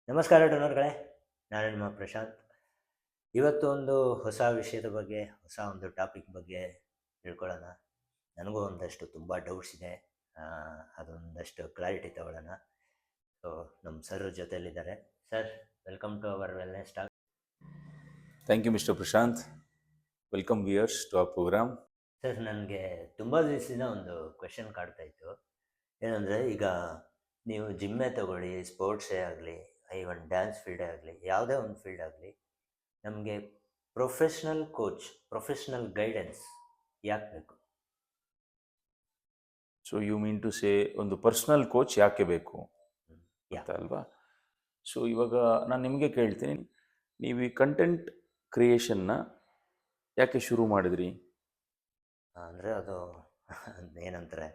ನಮಸ್ಕಾರ ಡೋನರ್ಗಳೇ, ನಾನು ನಿಮ್ಮ ಪ್ರಶಾಂತ್. ಇವತ್ತು ಒಂದು ಹೊಸ ವಿಷಯದ ಬಗ್ಗೆ, ಹೊಸ ಒಂದು ಟಾಪಿಕ್ ಬಗ್ಗೆ ತಿಳ್ಕೊಳ್ಳೋಣ. ನನಗೂ ಒಂದಷ್ಟು ತುಂಬ ಡೌಟ್ಸ್ ಇದೆ. ಅದೊಂದಷ್ಟು ಕ್ಲಾರಿಟಿ ತಗೊಳ್ಳೋಣ. ಸೊ ನಮ್ಮ ಸರ್ ಜೊತೆಯಲ್ಲಿದ್ದಾರೆ. Sir, welcome to our wellness talk. Thank you mister Prashanth. Welcome viewers to our programme. Sir, ನನಗೆ ತುಂಬ ದಿವಸದಿಂದ ಒಂದು ಕ್ವೆಶನ್ ಕಾಡ್ತಾ ಇತ್ತು. ಏನಂದರೆ, ಈಗ ನೀವು ಜಿಮ್ಮೇ ತಗೊಳ್ಳಿ, ಸ್ಪೋರ್ಟ್ಸೇ ಆಗಲಿ, ಈವನ್ ಡ್ಯಾನ್ಸ್ ಫೀಲ್ಡೇ ಆಗಲಿ, ಯಾವುದೇ ಒಂದು ಫೀಲ್ಡ್ ಆಗಲಿ, ನಮಗೆ ಪ್ರೊಫೆಷ್ನಲ್ ಕೋಚ್, ಪ್ರೊಫೆಷ್ನಲ್ ಗೈಡೆನ್ಸ್ ಯಾಕೆ ಬೇಕು? So you mean to say ಒಂದು ಪರ್ಸ್ನಲ್ ಕೋಚ್ ಯಾಕೆ ಬೇಕು ಅಂತ ಅಲ್ವಾ? ಸೊ ಇವಾಗ ನಾನು ನಿಮಗೆ ಕೇಳ್ತೀನಿ, ನೀವು ಈ ಕಂಟೆಂಟ್ ಕ್ರಿಯೇಷನ್ನ ಯಾಕೆ ಶುರು ಮಾಡಿದ್ರಿ? ಅಂದರೆ ಅದು ಏನಂತಾರೆ,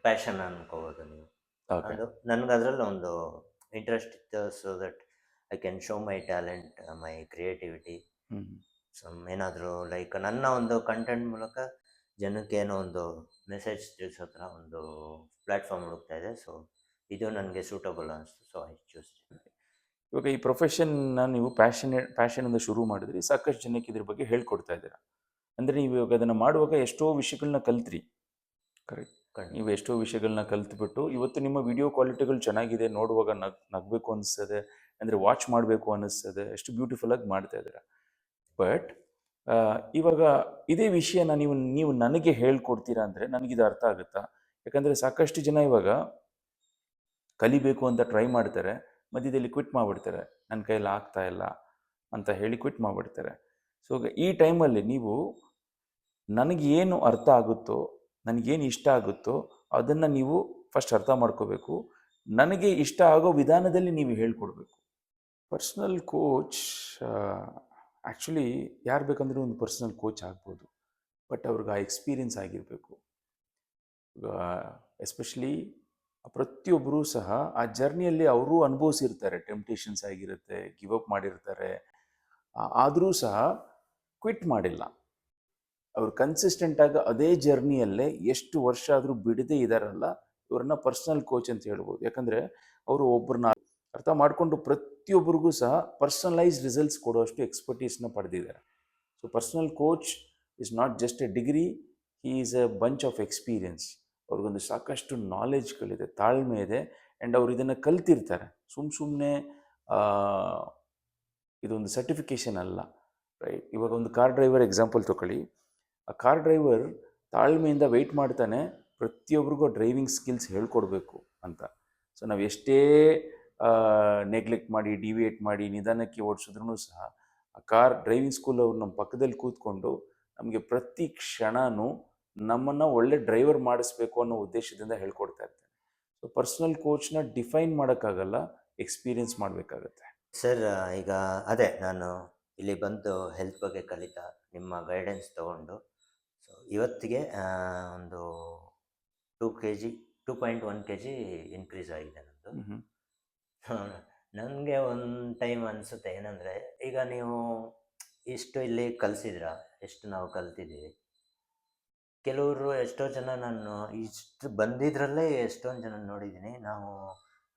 ಪ್ಯಾಷನ್ ಅನ್ಕೋಬೋದು ನೀವು. ಓಕೆ. ಅದು ನನಗೆ ಅದರಲ್ಲಿ ಒಂದು ಇಂಟ್ರೆಸ್ಟ್ ಇತ್ತು. So that I can show my talent, my creativity. ಏನಾದರೂ ಲೈಕ್ ನನ್ನ ಒಂದು ಕಂಟೆಂಟ್ ಮೂಲಕ ಜನಕ್ಕೆ ಏನೋ ಒಂದು ಮೆಸೇಜ್ ತಿಳಿಸೋ ಥರ ಒಂದು ಪ್ಲ್ಯಾಟ್ಫಾರ್ಮ್ ಹುಡುಕ್ತಾ ಇದೆ. ಸೊ ಇದು ನನಗೆ ಸೂಟಬಲ್ ಅನಿಸ್ತು. So I choose. ಇವಾಗ ಈ ಪ್ರೊಫೆಷನ್ನ ನೀವು ಪ್ಯಾಷನಿಂದ ಶುರು ಮಾಡಿದ್ರಿ, ಸಾಕಷ್ಟು ಜನಕ್ಕೆ ಇದ್ರ ಬಗ್ಗೆ ಹೇಳ್ಕೊಡ್ತಾ ಇದ್ದೀರಾ. ಅಂದರೆ ನೀವು ಇವಾಗ ಅದನ್ನು ಮಾಡುವಾಗ ಎಷ್ಟೋ ವಿಷಯಗಳನ್ನ ಕಲ್ತ್ರಿ, ಕರೆಕ್ಟ್? ನೀವು ಎಷ್ಟೋ ವಿಷಯಗಳನ್ನ ಕಲ್ತ್ಬಿಟ್ಟು ಇವತ್ತು ನಿಮ್ಮ ವಿಡಿಯೋ ಕ್ವಾಲಿಟಿಗಳು ಚೆನ್ನಾಗಿದೆ, ನೋಡುವಾಗ ನಗಬೇಕು ಅನಿಸ್ತದೆ, ಅಂದರೆ ವಾಚ್ ಮಾಡಬೇಕು ಅನ್ನಿಸ್ತದೆ, ಎಷ್ಟು ಬ್ಯೂಟಿಫುಲ್ಲಾಗಿ ಮಾಡ್ತಾ ಇದ್ದೀರಾ. ಬಟ್ ಇವಾಗ ಇದೇ ವಿಷಯನ ನೀವು ನನಗೆ ಹೇಳ್ಕೊಡ್ತೀರಾ ಅಂದರೆ ನನಗಿದು ಅರ್ಥ ಆಗುತ್ತಾ? ಯಾಕಂದರೆ ಸಾಕಷ್ಟು ಜನ ಇವಾಗ ಕಲಿಬೇಕು ಅಂತ ಟ್ರೈ ಮಾಡ್ತಾರೆ, ಮಧ್ಯದಲ್ಲಿ ಕ್ವಿಟ್ ಮಾಡಿಬಿಡ್ತಾರೆ, ನನ್ನ ಕೈಯಲ್ಲಿ ಆಗ್ತಾ ಇಲ್ಲ ಅಂತ ಹೇಳಿ ಕ್ವಿಟ್ ಮಾಡಿಬಿಡ್ತಾರೆ. ಸೊ ಈ ಟೈಮಲ್ಲಿ ನೀವು ನನಗೆ ಏನು ಅರ್ಥ ಆಗುತ್ತೋ, ನನಗೇನು ಇಷ್ಟ ಆಗುತ್ತೋ ಅದನ್ನು ನೀವು ಫಸ್ಟ್ ಅರ್ಥ ಮಾಡ್ಕೋಬೇಕು. ನನಗೆ ಇಷ್ಟ ಆಗೋ ವಿಧಾನದಲ್ಲಿ ನೀವು ಹೇಳ್ಕೊಡ್ಬೇಕು. ಪರ್ಸ್ನಲ್ ಕೋಚ್ ಆ್ಯಕ್ಚುಲಿ ಯಾರು ಬೇಕಂದ್ರೆ ಒಂದು ಪರ್ಸ್ನಲ್ ಕೋಚ್ ಆಗ್ಬೋದು, ಬಟ್ ಅವ್ರಿಗೆ ಆ ಎಕ್ಸ್ಪೀರಿಯನ್ಸ್ ಆಗಿರಬೇಕು. ಎಸ್ಪೆಷಲಿ ಪ್ರತಿಯೊಬ್ಬರೂ ಸಹ ಆ ಜರ್ನಿಯಲ್ಲಿ ಅವರೂ ಅನುಭವಿಸಿರ್ತಾರೆ, ಟೆಂಪ್ಟೇಷನ್ಸ್ ಆಗಿರುತ್ತೆ, ಗಿವ್ ಅಪ್ ಮಾಡಿರ್ತಾರೆ, ಆದರೂ ಸಹ ಕ್ವಿಟ್ ಮಾಡಿಲ್ಲ. ಅವರು ಕನ್ಸಿಸ್ಟೆಂಟಾಗಿ ಅದೇ ಜರ್ನಿಯಲ್ಲೇ ಎಷ್ಟು ವರ್ಷ ಆದರೂ ಬಿಡದೇ ಇದ್ದಾರಲ್ಲ, ಇವರನ್ನ ಪರ್ಸ್ನಲ್ ಕೋಚ್ ಅಂತ ಹೇಳ್ಬೋದು. ಯಾಕಂದರೆ ಅವರು ಒಬ್ಬರನ್ನ ಅರ್ಥ ಮಾಡಿಕೊಂಡು ಪ್ರತಿಯೊಬ್ಬರಿಗೂ ಸಹ ಪರ್ಸನಲೈಸ್ ರಿಸಲ್ಟ್ಸ್ ಕೊಡುವಷ್ಟು ಎಕ್ಸ್ಪರ್ಟೀಸ್ನ ಪಡೆದಿದ್ದಾರೆ. So personal coach is not just A degree, he is A bunch of experience. ಅವ್ರಿಗೊಂದು ಸಾಕಷ್ಟು ನಾಲೆಜ್ಗಳಿದೆ, ತಾಳ್ಮೆ ಇದೆ, ಆ್ಯಂಡ್ ಅವ್ರು ಇದನ್ನು ಕಲ್ತಿರ್ತಾರೆ. ಸುಮ್ಮನೆ ಇದೊಂದು ಸರ್ಟಿಫಿಕೇಷನ್ ಅಲ್ಲ, ರೈಟ್? ಇವಾಗ ಒಂದು ಕಾರ್ ಡ್ರೈವರ್ ಎಕ್ಸಾಂಪಲ್ ತಗೊಳ್ಳಿ. ಆ ಕಾರ್ ಡ್ರೈವರ್ ತಾಳ್ಮೆಯಿಂದ ವೆಯ್ಟ್ ಮಾಡ್ತಾನೆ, ಪ್ರತಿಯೊಬ್ಬರಿಗೂ ಡ್ರೈವಿಂಗ್ ಸ್ಕಿಲ್ಸ್ ಹೇಳ್ಕೊಡ್ಬೇಕು ಅಂತ. ಸೊ ನಾವು ಎಷ್ಟೇ ನೆಗ್ಲೆಕ್ಟ್ ಮಾಡಿ, ಡಿವಿಯೇಟ್ ಮಾಡಿ, ನಿಧಾನಕ್ಕೆ ಓಡಿಸಿದ್ರೂ ಸಹ ಆ ಕಾರ್ ಡ್ರೈವಿಂಗ್ ಸ್ಕೂಲ್ ಅವ್ರು ನಮ್ಮ ಪಕ್ಕದಲ್ಲಿ ಕೂತ್ಕೊಂಡು ನಮಗೆ ಪ್ರತಿ ಕ್ಷಣವೂ ನಮ್ಮನ್ನು ಒಳ್ಳೆ ಡ್ರೈವರ್ ಮಾಡಿಸ್ಬೇಕು ಅನ್ನೋ ಉದ್ದೇಶದಿಂದ ಹೇಳ್ಕೊಡ್ತಾ ಇರ್ತಾರೆ. ಸೊ ಪರ್ಸ್ನಲ್ ಕೋಚ್ನ ಡಿಫೈನ್ ಮಾಡೋಕ್ಕಾಗಲ್ಲ, ಎಕ್ಸ್ಪೀರಿಯನ್ಸ್ ಮಾಡಬೇಕಾಗತ್ತೆ. ಸರ್, ಈಗ ಅದೇ ನಾನು ಇಲ್ಲಿ ಬಂದು ಹೆಲ್ತ್ ಬಗ್ಗೆ ಕಲಿತಾ ನಿಮ್ಮ ಗೈಡೆನ್ಸ್ ತೊಗೊಂಡು, ಸೊ ಇವತ್ತಿಗೆ ಒಂದು 2.1 kg ಇನ್ಕ್ರೀಸ್ ಆಗಿದೆ ನನ್ನದು. ನನಗೆ ಒಂದು ಟೈಮ್ ಅನಿಸುತ್ತೆ, ಏನಂದರೆ, ಈಗ ನೀವು ಇಷ್ಟು ಇಲ್ಲಿ ಕಲಿಸಿದ್ರ, ಎಷ್ಟು ನಾವು ಕಲ್ತಿದ್ದೀವಿ. ಕೆಲವರು ಎಷ್ಟೋ ಜನ ನಾನು ಇಷ್ಟು ಬಂದಿದ್ರಲ್ಲೇ ಎಷ್ಟೊಂದು ಜನ ನೋಡಿದ್ದೀನಿ. ನಾವು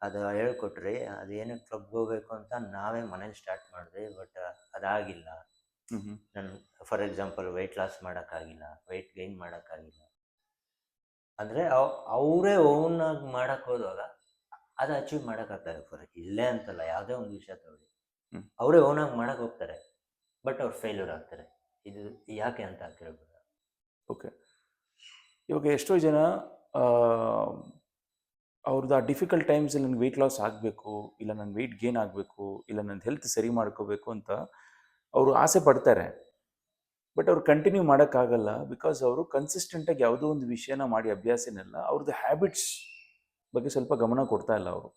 ಅದು ಹೇಳ್ಕೊಟ್ರಿ, ಅದೇನಕ್ಕೆ ಕ್ಲಬ್ಗೆ ಹೋಗ್ಬೇಕು ಅಂತ ನಾವೇ ಮನೇಲಿ ಸ್ಟಾರ್ಟ್ ಮಾಡಿದ್ವಿ, ಬಟ್ ಅದಾಗಿಲ್ಲ. ನಾನು ಫಾರ್ ಎಕ್ಸಾಂಪಲ್ ವೆಯ್ಟ್ ಲಾಸ್ ಮಾಡೋಕ್ಕಾಗಿಲ್ಲ, ವೆಯ್ಟ್ ಗೈನ್ ಮಾಡೋಕ್ಕಾಗಿಲ್ಲ. ಅಂದರೆ ಅವರೇ ಓನಾಗಿ ಮಾಡೋಕ್ಕೆ ಹೋದಾಗ ಅದು ಅಚೀವ್ ಮಾಡೋಕ್ಕಾಗ್ತದೆ. ಫಾರ್ ಇಲ್ಲೇ ಅಂತಲ್ಲ, ಯಾವುದೇ ಒಂದು ವಿಷಯ ತಗೊಳ್ಳಿ, ಅವರೇ ಓನಾಗಿ ಮಾಡೋಕ್ಕೆ ಹೋಗ್ತಾರೆ, ಬಟ್ ಅವ್ರು ಫೇಲ್ಯೂರ್ ಆಗ್ತಾರೆ. ಇದು ಯಾಕೆ ಅಂತ ಕೇಳ್ಬೋದು? ಓಕೆ, ಇವಾಗ ಎಷ್ಟೋ ಜನ ಅವ್ರದ್ದು ಆ ಡಿಫಿಕಲ್ಟ್ ಟೈಮ್ಸಲ್ಲಿ ನನಗೆ ವೆಯ್ಟ್ ಲಾಸ್ ಆಗಬೇಕು, ಇಲ್ಲ ನನ್ನ ವೆಯ್ಟ್ ಗೇನ್ ಆಗಬೇಕು, ಇಲ್ಲ ನನ್ನ ಹೆಲ್ತ್ ಸರಿ ಮಾಡ್ಕೋಬೇಕು ಅಂತ ಅವರು ಆಸೆ ಪಡ್ತಾರೆ. ಬಟ್ ಅವ್ರು ಕಂಟಿನ್ಯೂ ಮಾಡೋಕ್ಕಾಗಲ್ಲ, ಬಿಕಾಸ್ ಅವರು ಕನ್ಸಿಸ್ಟೆಂಟಾಗಿ ಯಾವುದೋ ಒಂದು ವಿಷಯನ ಮಾಡಿ ಅಭ್ಯಾಸನೆಲ್ಲ, ಅವ್ರದ್ದು ಹ್ಯಾಬಿಟ್ಸ್ ಬಗ್ಗೆ ಸ್ವಲ್ಪ ಗಮನ ಕೊಡ್ತಾ ಇಲ್ಲ ಅವರು.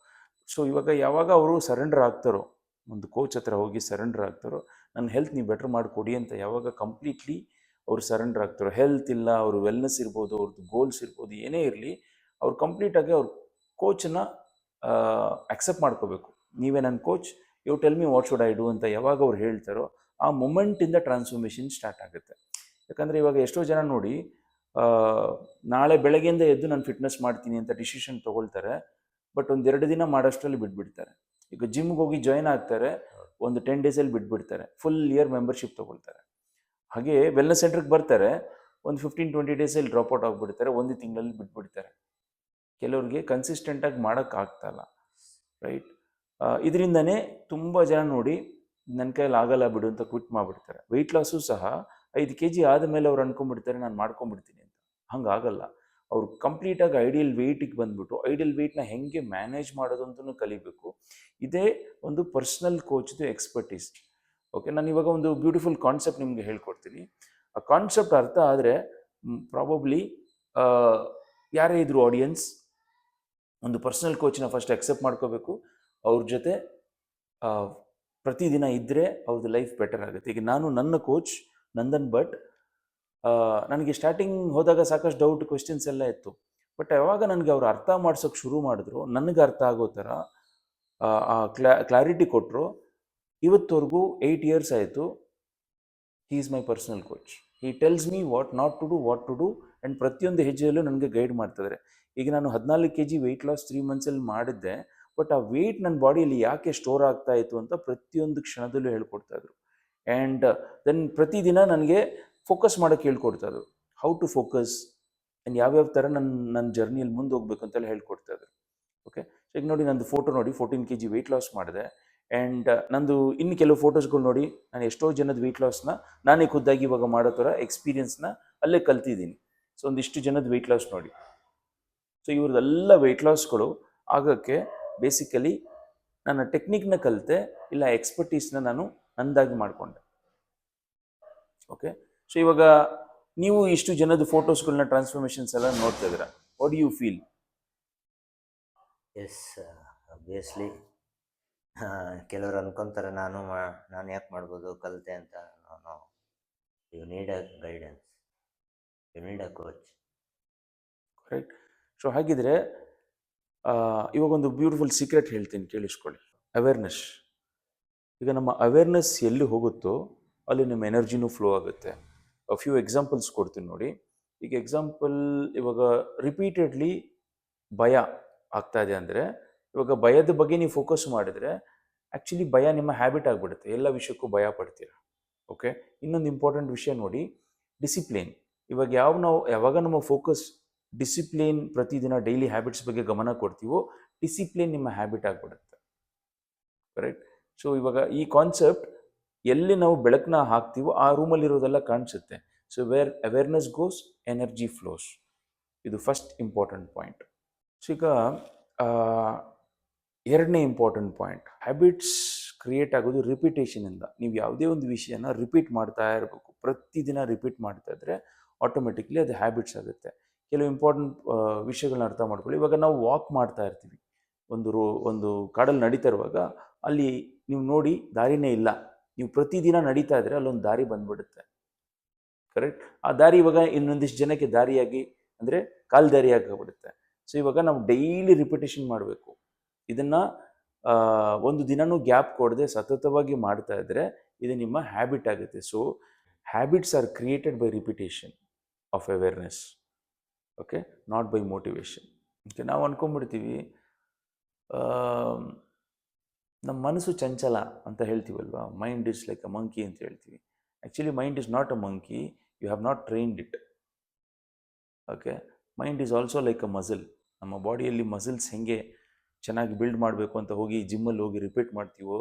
ಸೊ ಇವಾಗ ಯಾವಾಗ ಅವರು ಸರೆಂಡರ್ ಆಗ್ತಾರೋ, ಒಂದು ಕೋಚ್ ಹತ್ರ ಹೋಗಿ ಸರೆಂಡರ್ ಆಗ್ತಾರೋ, ನನ್ನ ಹೆಲ್ತ್ ನೀವು ಬೆಟ್ರ್ ಮಾಡಿಕೊಡಿ ಅಂತ ಯಾವಾಗ ಕಂಪ್ಲೀಟ್ಲಿ ಅವ್ರು ಸರೆಂಡರ್ ಆಗ್ತಾರೋ, ಹೆಲ್ತ್ ಇಲ್ಲ, ಅವರು ವೆಲ್ನೆಸ್ ಇರ್ಬೋದು, ಅವ್ರದ್ದು ಗೋಲ್ಸ್ ಇರ್ಬೋದು, ಏನೇ ಇರಲಿ, ಅವ್ರು ಕಂಪ್ಲೀಟಾಗಿ ಅವ್ರ ಕೋಚನ್ನ ಅಕ್ಸೆಪ್ಟ್ ಮಾಡ್ಕೋಬೇಕು. ನೀವೇ ನನ್ನ coach, you tell me what should I do ಅಂತ ಯಾವಾಗ ಅವ್ರು ಹೇಳ್ತಾರೋ, ಆ ಮೊಮೆಂಟಿಂದ ಟ್ರಾನ್ಸ್ಫಾರ್ಮೇಷನ್ ಸ್ಟಾರ್ಟ್ ಆಗುತ್ತೆ. ಯಾಕಂದರೆ ಇವಾಗ ಎಷ್ಟೋ ಜನ ನೋಡಿ, ನಾಳೆ ಬೆಳಗ್ಗೆಯಿಂದ ಎದ್ದು ನಾನು ಫಿಟ್ನೆಸ್ ಮಾಡ್ತೀನಿ ಅಂತ ಡಿಸಿಷನ್ ತೊಗೊಳ್ತಾರೆ, ಬಟ್ 1-2 ದಿನ ಮಾಡೋಷ್ಟರಲ್ಲಿ ಬಿಟ್ಬಿಡ್ತಾರೆ. ಈಗ ಜಿಮ್ಗೆ ಹೋಗಿ ಜಾಯ್ನ್ ಆಗ್ತಾರೆ, ಒಂದು 10 ಡೇಸಲ್ಲಿ ಬಿಟ್ಬಿಡ್ತಾರೆ, ಫುಲ್ ಇಯರ್ ಮೆಂಬರ್ಶಿಪ್ ತೊಗೊಳ್ತಾರೆ. ಹಾಗೆ ವೆಲ್ನೆಸ್ ಸೆಂಟ್ರಿಗೆ ಬರ್ತಾರೆ, ಒಂದು 15-20 ಡೇಸಲ್ಲಿ ಡ್ರಾಪ್ ಔಟ್ ಆಗಿಬಿಡ್ತಾರೆ, ಒಂದು ತಿಂಗಳಲ್ಲಿ ಬಿಟ್ಬಿಡ್ತಾರೆ. ಕೆಲವ್ರಿಗೆ ಕನ್ಸಿಸ್ಟೆಂಟಾಗಿ ಮಾಡೋಕ್ಕಾಗ್ತಾಯಿಲ್ಲ, ರೈಟ್. ಇದರಿಂದನೇ ತುಂಬ ಜನ ನೋಡಿ ನನ್ನ ಕೈಯಲ್ಲಿ ಆಗಲ್ಲ ಬಿಡು ಅಂತ ಕ್ವಿಟ್ ಮಾಡಿಬಿಡ್ತಾರೆ. ವೆಯ್ಟ್ ಲಾಸು ಸಹ 5 kg ಆದಮೇಲೆ ಅವ್ರು ಅನ್ಕೊಂಡ್ಬಿಡ್ತಾರೆ ನಾನು ಮಾಡ್ಕೊಂಬಿಡ್ತೀನಿ ಅಂತ. ಹಂಗಾಗಲ್ಲ. ಅವರು ಕಂಪ್ಲೀಟಾಗಿ ಐಡಿಯಲ್ ವೆಯ್ಟಿಗೆ ಬಂದ್ಬಿಟ್ಟು ಐಡಿಯಲ್ ವೆಯ್ಟ್ನ ಹೆಂಗೆ ಮ್ಯಾನೇಜ್ ಮಾಡೋದು ಅಂತಲೂ ಕಲಿಬೇಕು. ಇದೇ ಒಂದು ಪರ್ಸ್ನಲ್ ಕೋಚ್ದು ಎಕ್ಸ್ಪರ್ಟೀಸ್. ಓಕೆ, ನಾನು ಇವಾಗ ಒಂದು ಬ್ಯೂಟಿಫುಲ್ ಕಾನ್ಸೆಪ್ಟ್ ನಿಮಗೆ ಹೇಳ್ಕೊಡ್ತೀನಿ. ಆ ಕಾನ್ಸೆಪ್ಟ್ ಅರ್ಥ ಆದರೆ ಪ್ರಾಬಬ್ಲಿ ಯಾರೇ ಇದ್ರು ಆಡಿಯನ್ಸ್ ಒಂದು ಪರ್ಸ್ನಲ್ ಕೋಚ್ನ ಫಸ್ಟ್ ಅಕ್ಸೆಪ್ಟ್ ಮಾಡ್ಕೋಬೇಕು. ಅವ್ರ ಜೊತೆ ಪ್ರತಿದಿನ ಇದ್ದರೆ ಅವ್ರದ್ದು ಲೈಫ್ ಬೆಟರ್ ಆಗುತ್ತೆ. ಈಗ ನಾನು ನನ್ನ ಕೋಚ್ ನಂದನ್ ಭಟ್, ನನಗೆ ಸ್ಟಾರ್ಟಿಂಗ್ ಹೋದಾಗ ಸಾಕಷ್ಟು ಡೌಟ್ ಕ್ವೆಶ್ಚನ್ಸ್ ಎಲ್ಲ ಇತ್ತು. ಬಟ್ ಯಾವಾಗ ನನಗೆ ಅವ್ರು ಅರ್ಥ ಮಾಡ್ಸೋಕ್ಕೆ ಶುರು ಮಾಡಿದ್ರು, ನನಗೆ ಅರ್ಥ ಆಗೋ ಥರ ಕ್ಲಾರಿಟಿ ಕೊಟ್ಟರು. ಇವತ್ತವರೆಗೂ 8 years ಆಯಿತು. He is my personal coach. He tells me what not to do, what to do, and ಪ್ರತಿಯೊಂದು ಹೆಜ್ಜೆಯಲ್ಲೂ ನನಗೆ ಗೈಡ್ ಮಾಡ್ತಿದ್ದಾರೆ. ಈಗ ನಾನು 14 kg ವೆಯ್ಟ್ ಲಾಸ್ 3 monthsಲ್ಲಿ ಮಾಡಿದ್ದೆ. ಬಟ್ ಆ ವೆಯ್ಟ್ ನನ್ನ ಬಾಡಿಯಲ್ಲಿ ಯಾಕೆ ಸ್ಟೋರ್ ಆಗ್ತಾ ಇತ್ತು ಅಂತ ಪ್ರತಿಯೊಂದು ಕ್ಷಣದಲ್ಲೂ ಹೇಳ್ಕೊಡ್ತಾಯಿದ್ರು. ಆ್ಯಂಡ್ ದೆನ್ ಪ್ರತಿದಿನ ನನಗೆ ಫೋಕಸ್ ಮಾಡೋಕ್ಕೆ ಹೇಳ್ಕೊಡ್ತಾಯಿದ್ರು. ಹೌ ಟು ಫೋಕಸ್ ಆ್ಯಂಡ್ ಯಾವ್ಯಾವ ಥರ ನನ್ನ ಜರ್ನಿಯಲ್ಲಿ ಮುಂದೆ ಹೋಗ್ಬೇಕು ಅಂತೆಲ್ಲ ಹೇಳ್ಕೊಡ್ತಾಯಿದ್ರು. ಓಕೆ, ಈಗ ನೋಡಿ ನಂದು ಫೋಟೋ ನೋಡಿ, 14 kg ವೆಯ್ಟ್ ಲಾಸ್ ಮಾಡಿದೆ. ಆ್ಯಂಡ್ ನಂದು ಇನ್ನು ಕೆಲವು ಫೋಟೋಸ್ಗಳು ನೋಡಿ, ನಾನು ಎಷ್ಟೋ ಜನದ ವೆಯ್ಟ್ ಲಾಸ್ನ ನಾನೇ ಖುದ್ದಾಗಿ ಇವಾಗ ಮಾಡೋ ಥರ ಎಕ್ಸ್ಪೀರಿಯನ್ಸ್ನ ಅಲ್ಲೇ ಕಲ್ತಿದ್ದೀನಿ. ಸೊ ಒಂದಿಷ್ಟು ಜನದ ವೆಯ್ಟ್ ಲಾಸ್ ನೋಡಿ. ಸೊ ಇವ್ರದ್ದೆಲ್ಲ ವೆಯ್ಟ್ ಲಾಸ್ಗಳು ಆಗೋಕ್ಕೆ ಬೇಸಿಕಲಿ ನನ್ನ ಟೆಕ್ನಿಕ್ನ ಕಲಿತೆ, ಇಲ್ಲ ಎಕ್ಸ್ಪರ್ಟೀಸ್ನ ನಾನು ನಂದಾಗಿ ಮಾಡಿಕೊಂಡೆ. ಓಕೆ, ಸೊ ಇವಾಗ ನೀವು ಇಷ್ಟು ಜನದ ಫೋಟೋಸ್ಗಳನ್ನ ಟ್ರಾನ್ಸ್ಫಾರ್ಮೇಷನ್ಸ್ ಎಲ್ಲ ನೋಡ್ತಾ ಇದ್ದೀರಾ. What do you feel? Yes, obviously ಕೆಲವರು ಅನ್ಕೊಂತಾರೆ ನಾನು ಯಾಕೆ ಮಾಡ್ಬೋದು ಕಲಿತೆ ಅಂತ. You need a guidance, you need a coach. Correct. So ಹಾಗಿದ್ರೆ ಇವಾಗ ಒಂದು ಬ್ಯೂಟಿಫುಲ್ ಸೀಕ್ರೆಟ್ ಹೇಳ್ತೀನಿ, ಕೇಳಿಸ್ಕೊಳ್ಳಿ. ಅವೇರ್ನೆಸ್. ಈಗ ನಮ್ಮ ಅವೇರ್ನೆಸ್ ಎಲ್ಲಿ ಹೋಗುತ್ತೋ ಅಲ್ಲಿ ನಿಮ್ಮ ಎನರ್ಜಿನೂ ಫ್ಲೋ ಆಗುತ್ತೆ. ಫ್ಯೂ ಎಕ್ಸಾಂಪಲ್ಸ್ ಕೊಡ್ತೀನಿ ನೋಡಿ. ಈಗ ಎಕ್ಸಾಂಪಲ್, ಇವಾಗ ರಿಪೀಟೆಡ್ಲಿ ಭಯ ಆಗ್ತಾ ಇದೆ ಅಂದರೆ, ಇವಾಗ ಭಯದ ಬಗ್ಗೆ ನೀವು ಫೋಕಸ್ ಮಾಡಿದರೆ ಆ್ಯಕ್ಚುಲಿ ಭಯ ನಿಮ್ಮ ಹ್ಯಾಬಿಟ್ ಆಗಿಬಿಡುತ್ತೆ. ಎಲ್ಲ ವಿಷಯಕ್ಕೂ ಭಯ ಪಡ್ತೀರ. ಓಕೆ, ಇನ್ನೊಂದು ಇಂಪಾರ್ಟೆಂಟ್ ವಿಷಯ ನೋಡಿ, ಡಿಸಿಪ್ಲಿನ್. ಇವಾಗ ಯಾವಾಗ ನಮ್ಮ ಫೋಕಸ್ ಡಿಸಿಪ್ಲಿನ್, ಪ್ರತಿದಿನ ಡೈಲಿ ಹ್ಯಾಬಿಟ್ಸ್ ಬಗ್ಗೆ ಗಮನ ಕೊಡ್ತೀವೋ ಡಿಸಿಪ್ಲಿನ್ ನಿಮ್ಮ ಹ್ಯಾಬಿಟ್ ಆಗಿಬಿಡುತ್ತೆ. ಕರೆಕ್ಟ್. ಸೊ ಇವಾಗ ಈ ಕಾನ್ಸೆಪ್ಟ್ ಎಲ್ಲಿ ನಾವು ಬೆಳಕನ್ನ ಹಾಕ್ತೀವೋ ಆ ರೂಮಲ್ಲಿರೋದೆಲ್ಲ ಕಾಣಿಸುತ್ತೆ. So where awareness goes, energy flows. ಇದು ಫಸ್ಟ್ ಇಂಪಾರ್ಟೆಂಟ್ ಪಾಯಿಂಟ್. ಸೊ ಈಗ ಎರಡನೇ ಇಂಪಾರ್ಟೆಂಟ್ ಪಾಯಿಂಟ್, ಹ್ಯಾಬಿಟ್ಸ್ ಕ್ರಿಯೇಟ್ ಆಗೋದು ರಿಪಿಟೇಷನಿಂದ. ನೀವು ಯಾವುದೇ ಒಂದು ವಿಷಯನ ರಿಪೀಟ್ ಮಾಡ್ತಾ ಇರಬೇಕು. ಪ್ರತಿದಿನ ರಿಪೀಟ್ ಮಾಡ್ತಾ ಇದ್ದರೆ ಆಟೋಮೆಟಿಕ್ಲಿ ಅದು ಹ್ಯಾಬಿಟ್ಸ್ ಆಗುತ್ತೆ. ಕೆಲವು ಇಂಪಾರ್ಟೆಂಟ್ ವಿಷಯಗಳನ್ನ ಅರ್ಥ ಮಾಡ್ಕೊಳ್ಳಿ. ಇವಾಗ ನಾವು ವಾಕ್ ಮಾಡ್ತಾ ಇರ್ತೀವಿ, ಒಂದು ಕಾಡಲ್ಲಿ ನಡೀತಾ ಇರುವಾಗ ಅಲ್ಲಿ ನೀವು ನೋಡಿ ದಾರಿನೇ ಇಲ್ಲ. ನೀವು ಪ್ರತಿದಿನ ನಡೀತಾ ಇದ್ರೆ ಅಲ್ಲೊಂದು ದಾರಿ ಬಂದ್ಬಿಡುತ್ತೆ. ಕರೆಕ್ಟ್. ಆ ದಾರಿ ಇವಾಗ ಇನ್ನೊಂದಿಷ್ಟು ಜನಕ್ಕೆ ದಾರಿಯಾಗಿ ಅಂದರೆ ಕಾಲು ದಾರಿಯಾಗಿ ಆಗ್ಬಿಡುತ್ತೆ. ಸೊ ಇವಾಗ ನಾವು ಡೈಲಿ ರಿಪಿಟೇಷನ್ ಮಾಡಬೇಕು. ಇದನ್ನು ಒಂದು ದಿನನೂ ಗ್ಯಾಪ್ ಕೊಡದೆ ಸತತವಾಗಿ ಮಾಡ್ತಾ ಇದ್ದರೆ ಇದು ನಿಮ್ಮ ಹ್ಯಾಬಿಟ್ ಆಗುತ್ತೆ. So habits are created by repetition of awareness. Okay, not by motivation. Okay, ನಾವು ಅಂದ್ಕೊಂಡ್ಬಿಡ್ತೀವಿ ನಮ್ಮ ಮನಸ್ಸು ಚಂಚಲ ಅಂತ ಹೇಳ್ತೀವಲ್ವಾ, mind is like a monkey ಅಂತ ಹೇಳ್ತೀವಿ. Actually mind is not a monkey, you have not trained it. Okay, mind is also like a muscle. ನಮ್ಮ ಬಾಡಿಯಲ್ಲಿ ಮಸಲ್ಸ್ ಹೆಂಗೆ ಚೆನ್ನಾಗಿ ಬಿಲ್ಡ್ ಮಾಡಬೇಕು ಅಂತ ಹೋಗಿ ಜಿಮ್ಮಲ್ಲಿ ಹೋಗಿ ರಿಪೀಟ್ ಮಾಡ್ತೀವೋ,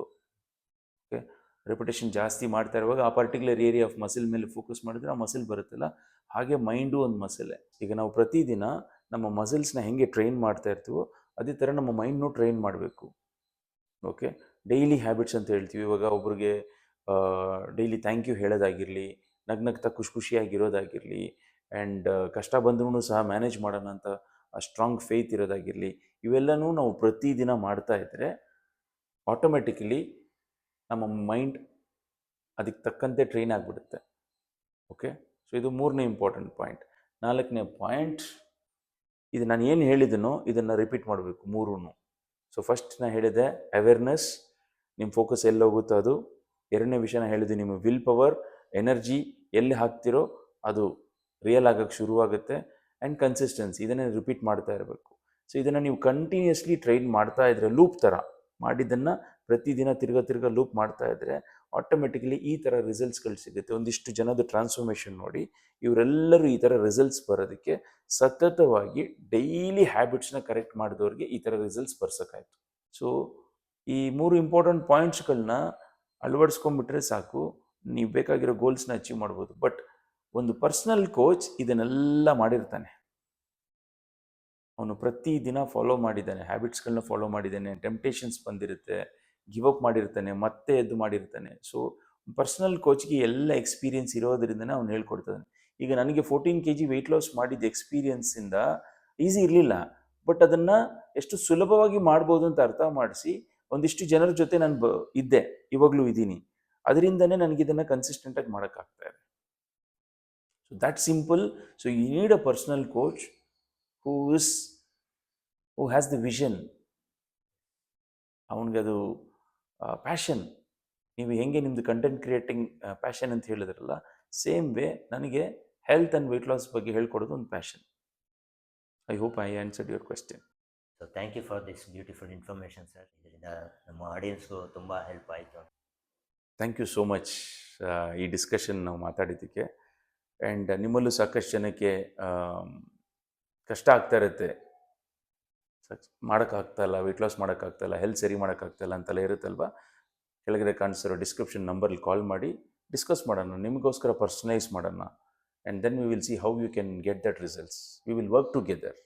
ಓಕೆ, ರೆಪಿಟೇಷನ್ ಜಾಸ್ತಿ ಮಾಡ್ತಾ ಇರುವಾಗ ಆ ಪರ್ಟಿಕ್ಯುಲರ್ ಏರಿಯಾ ಆಫ್ ಮಸಲ್ ಮೇಲೆ ಫೋಕಸ್ ಮಾಡಿದ್ರೆ ಆ ಮಸಲ್ ಬರುತ್ತಲ್ಲ, ಹಾಗೆ ಮೈಂಡು ಒಂದು ಮಸಲೇ. ಈಗ ನಾವು ಪ್ರತಿದಿನ ನಮ್ಮ ಮಸಲ್ಸ್ನ ಹೆಂಗೆ ಟ್ರೈನ್ ಮಾಡ್ತಾ ಇರ್ತೀವೋ ಅದೇ ಥರ ನಮ್ಮ ಮೈಂಡ್ನೂ ಟ್ರೈನ್ ಮಾಡಬೇಕು. ಓಕೆ, ಡೈಲಿ ಹ್ಯಾಬಿಟ್ಸ್ ಅಂತ ಹೇಳ್ತೀವಿ. ಇವಾಗ ಒಬ್ರಿಗೆ ಡೈಲಿ ಥ್ಯಾಂಕ್ ಯು ಹೇಳೋದಾಗಿರಲಿ, ನಗ್ನಗ್ತಾ ಖುಷಿಯಾಗಿರೋದಾಗಿರಲಿ, ಆ್ಯಂಡ್ ಕಷ್ಟ ಬಂದ್ರೂ ಸಹ ಮ್ಯಾನೇಜ್ ಮಾಡೋಣ ಅಂತ ಆ ಸ್ಟ್ರಾಂಗ್ ಫೇತ್ ಇರೋದಾಗಿರಲಿ, ಇವೆಲ್ಲನೂ ನಾವು ಪ್ರತಿದಿನ ಮಾಡ್ತಾ ಇದ್ದರೆ ಆಟೋಮೆಟಿಕಲಿ ನಮ್ಮ ಮೈಂಡ್ ಅದಕ್ಕೆ ತಕ್ಕಂತೆ ಟ್ರೈನ್ ಆಗಿಬಿಡುತ್ತೆ. ಓಕೆ, ಸೊ ಇದು ಮೂರನೇ ಇಂಪಾರ್ಟೆಂಟ್ ಪಾಯಿಂಟ್. ನಾಲ್ಕನೇ ಪಾಯಿಂಟ್, ಇದು ನಾನು ಏನು ಹೇಳಿದನೋ ಇದನ್ನು ರಿಪೀಟ್ ಮಾಡಬೇಕು ಮೂರೂ. ಸೊ ಫಸ್ಟ್ ನಾನು ಹೇಳಿದೆ ಅವೇರ್ನೆಸ್, ನಿಮ್ಮ ಫೋಕಸ್ ಎಲ್ಲಿ ಹೋಗುತ್ತೋ ಅದು. ಎರಡನೇ ವಿಷಯ ನಾನು ಹೇಳಿದೆ, ನಿಮ್ಮ ವಿಲ್ ಪವರ್, ಎನರ್ಜಿ ಎಲ್ಲಿ ಹಾಕ್ತಿರೋ ಅದು ರಿಯಲ್ ಆಗೋಕ್ಕೆ ಶುರುವಾಗುತ್ತೆ. ಆ್ಯಂಡ್ ಕನ್ಸಿಸ್ಟೆನ್ಸಿ, ಇದನ್ನೇ ರಿಪೀಟ್ ಮಾಡ್ತಾ ಇರಬೇಕು. ಸೊ ಇದನ್ನು ನೀವು ಕಂಟಿನ್ಯೂಸ್ಲಿ ಟ್ರೈನ್ ಮಾಡ್ತಾ ಇದ್ರೆ ಲೂಪ್ ಥರ ಮಾಡಿದ್ದನ್ನು ಪ್ರತಿದಿನ ತಿರ್ಗಾ ಲೂಪ್ ಮಾಡ್ತಾ ಇದ್ದರೆ ಆಟೋಮೆಟಿಕಲಿ ಈ ಥರ ರಿಸಲ್ಟ್ಸ್ಗಳು ಸಿಗುತ್ತೆ. ಒಂದಿಷ್ಟು ಜನದ ಟ್ರಾನ್ಸ್ಫಾರ್ಮೇಷನ್ ನೋಡಿ ಇವರೆಲ್ಲರೂ ಈ ಥರ ರಿಸಲ್ಟ್ಸ್ ಬರೋದಕ್ಕೆ ಸತತವಾಗಿ ಡೈಲಿ ಹ್ಯಾಬಿಟ್ಸ್ನ ಕರೆಕ್ಟ್ ಮಾಡಿದವ್ರಿಗೆ ಈ ಥರ ರಿಸಲ್ಟ್ಸ್ ಬರ್ಸೋಕ್ಕಾಯ್ತು. ಸೊ ಈ 3 ಇಂಪಾರ್ಟೆಂಟ್ ಪಾಯಿಂಟ್ಸ್ಗಳನ್ನ ಅಳವಡಿಸ್ಕೊಂಡ್ಬಿಟ್ರೆ ಸಾಕು, ನೀವು ಬೇಕಾಗಿರೋ ಗೋಲ್ಸ್ನ ಅಚೀವ್ ಮಾಡ್ಬೋದು. ಬಟ್ ಒಂದು ಪರ್ಸ್ನಲ್ ಕೋಚ್ ಇದನ್ನೆಲ್ಲ ಮಾಡಿರ್ತಾನೆ, ಅವನು ಪ್ರತಿದಿನ ಫಾಲೋ ಮಾಡಿದ್ದಾನೆ, ಹ್ಯಾಬಿಟ್ಸ್ಗಳನ್ನ ಫಾಲೋ ಮಾಡಿದ್ದಾನೆ, ಟೆಂಪ್ಟೇಷನ್ಸ್ ಬಂದಿರುತ್ತೆ, ಗಿವ್ ಅಪ್ ಮಾಡಿರ್ತಾನೆ, ಮತ್ತೆ ಎದ್ದು ಮಾಡಿರ್ತಾನೆ. ಸೊ ಪರ್ಸ್ನಲ್ ಕೋಚ್ಗೆ ಎಲ್ಲ ಎಕ್ಸ್ಪೀರಿಯನ್ಸ್ ಇರೋದ್ರಿಂದನೇ ಅವ್ನು ಹೇಳ್ಕೊಡ್ತಾನೆ. ಈಗ ನನಗೆ 14 kg ವೆಯ್ಟ್ ಲಾಸ್ ಮಾಡಿದ ಎಕ್ಸ್ಪೀರಿಯನ್ಸಿಂದ ಈಸಿ ಇರಲಿಲ್ಲ, ಬಟ್ ಅದನ್ನು ಎಷ್ಟು ಸುಲಭವಾಗಿ ಮಾಡ್ಬೋದು ಅಂತ ಅರ್ಥ ಮಾಡಿಸಿ ಒಂದಿಷ್ಟು ಜನರ ಜೊತೆ ನಾನು ಇದ್ದೆ, ಇವಾಗಲೂ ಇದ್ದೀನಿ. ಅದರಿಂದನೇ ನನಗಿದನ್ನು ಕನ್ಸಿಸ್ಟೆಂಟಾಗಿ ಮಾಡೋಕ್ಕಾಗ್ತಾ ಇದೆ. So that simple. So you need a personal coach who has the vision, ಅವನಿಗೆ ಅದು ಪ್ಯಾಷನ್. ನೀವು ಹೆಂಗೆ ನಿಮ್ಮದು ಕಂಟೆಂಟ್ ಕ್ರಿಯೇಟಿಂಗ್ ಪ್ಯಾಷನ್ ಅಂತ ಹೇಳಿದ್ರಲ್ಲ, ಸೇಮ್ ವೇ ನನಗೆ ಹೆಲ್ತ್ ಆ್ಯಂಡ್ ವೆಯ್ಟ್ ಲಾಸ್ ಬಗ್ಗೆ ಹೇಳ್ಕೊಡೋದು ಒಂದು passion. I hope I answered your question. So thank you for this beautiful information sir. ಇದರಿಂದ ನಮ್ಮ ಆಡಿಯನ್ಸ್ಗೂ ತುಂಬ ಹೆಲ್ಪ್ ಆಯಿತು. ಥ್ಯಾಂಕ್ ಯು ಸೋ ಮಚ್ ಈ ಡಿಸ್ಕಷನ್ ನಾವು ಮಾತಾಡಿದ್ದಕ್ಕೆ. ಆ್ಯಂಡ್ ನಿಮ್ಮಲ್ಲೂ ಸಾಕಷ್ಟು ಜನಕ್ಕೆ ಕಷ್ಟ ಆಗ್ತಾ ಇರುತ್ತೆ, ಮಾಡೋಕ್ಕಾಗ್ತಾಯಿಲ್ಲ, ವೆಯ್ಟ್ ಲಾಸ್ ಮಾಡೋಕ್ಕಾಗ್ತಾಯಿಲ್ಲ, ಹೆಲ್ತ್ ಸರಿ ಮಾಡೋಕ್ಕಾಗ್ತಾಯಿಲ್ಲ ಅಂತೆಲ್ಲ ಇರುತ್ತಲ್ವ. ಕೆಳಗಡೆ ಕಾಣಿಸಿರೋ ಡಿಸ್ಕ್ರಿಪ್ಷನ್ ನಂಬರಲ್ಲಿ ಕಾಲ್ ಮಾಡಿ ಡಿಸ್ಕಸ್ ಮಾಡೋಣ, ನಿಮಗೋಸ್ಕರ ಪರ್ಸನಲೈಸ್ ಮಾಡೋಣ. And then we will see how you can get that results. We will work together.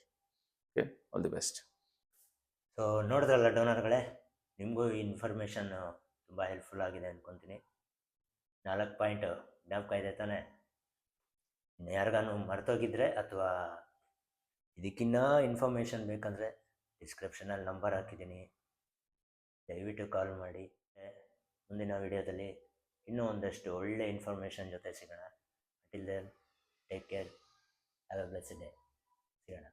Okay, all the best. So ನೋಡಿದ್ರಲ್ಲ ಡೋನರ್ಗಳೇ, ನಿಮಗೂ ಈ ಇನ್ಫಾರ್ಮೇಷನ್ ತುಂಬ ಹೆಲ್ಪ್ಫುಲ್ ಆಗಿದೆ ಅಂದ್ಕೊತೀನಿ. 4 ಪಾಯಿಂಟ್ ಜ್ಞಾಪಕ ಇದೆ ತಾನೇ? ಇನ್ನು ಯಾರಿಗಾನು ಮರ್ತೋಗಿದ್ರೆ ಅಥವಾ ಇದಕ್ಕಿನ್ನ ಇನ್ಫಾರ್ಮೇಷನ್ ಬೇಕಂದರೆ ಡಿಸ್ಕ್ರಿಪ್ಷನಲ್ಲಿ ನಂಬರ್ ಹಾಕಿದ್ದೀನಿ, ದಯವಿಟ್ಟು ಕಾಲ್ ಮಾಡಿ. ಮುಂದಿನ ವಿಡಿಯೋದಲ್ಲಿ ಇನ್ನೂ ಒಂದಷ್ಟು ಒಳ್ಳೆ ಇನ್ಫಾರ್ಮೇಷನ್ ಜೊತೆ ಸಿಗೋಣ. Till then take care, have a blessed day. ಸಿಗೋಣ.